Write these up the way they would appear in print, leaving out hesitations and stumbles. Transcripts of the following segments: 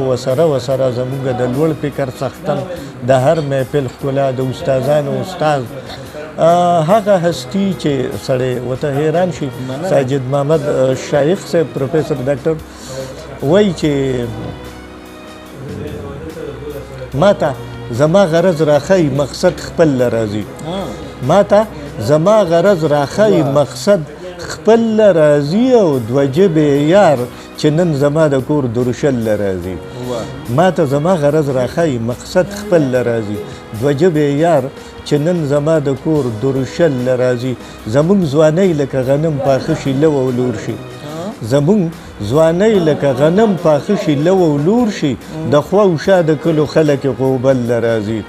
وسره زموږ د لوړ فکر څښتن د هر محفل ښکلا د استادانو استاد هغه هستی چې سړی ورته حیران شي ساجد محمد شایخ صاحب پروفیسر ډاکټر وایي چې ماته زما غرض راښایي مقصد خپل راځي ماته زما غرض راښایي مقصد خپل راځي او دوه جبې یار چې نن زما د کور درشل راځي ماته زما غرض راښایي مقصد خپل راځي دوه جبې یار چې نن زما د کور درشل راځي زمونږ ځوانۍ لکه غنم پاخه شي لو او لور شي زمونږ ځوانۍ لکه غنم پاخه شي لو او لور شي د خوا او شا د کلو خلک غوبل راځي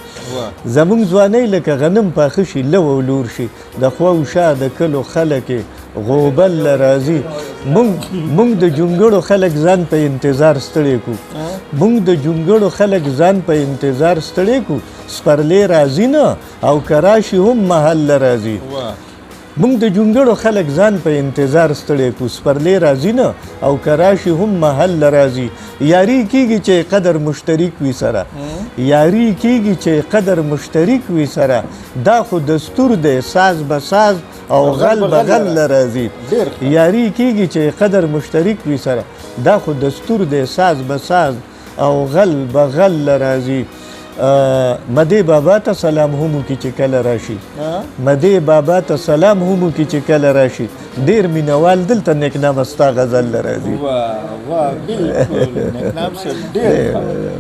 زمونږ ځوانۍ لکه غنم پاخه شي لو او لور شي د خوا او شا د کلو خلک غوبل راځي مونږ د جونګړو خلک ځان په انتظار ستړي کو مونږ د جونګړو خلک ځان په انتظار ستړي کو سپرلی راځي نه او کراشي هم محل راځي مونږ د جونګړو خلک ځان په انتظار ستړي کو سپرلی راځي نه او کراشي هم محل راځي یاری کیږي چې قدر مشترک وي سره یاری کیږي چې قدر مشترک وي سره دا خو دستور دی ساز به ساز او غل به غل راځي یاری کیږي چې قدر مشترک وي سره دا خو دستور دی ساز به ساز او غل به غل راځي مدی بابا ته سلام هم کی چې کله راشي مدی بابا ته سلام هم کی چې کله راشي ډیر مینوال دلته نیکنام ستا غزل راځي واه واه بالکل نیکنام صاحب ډیر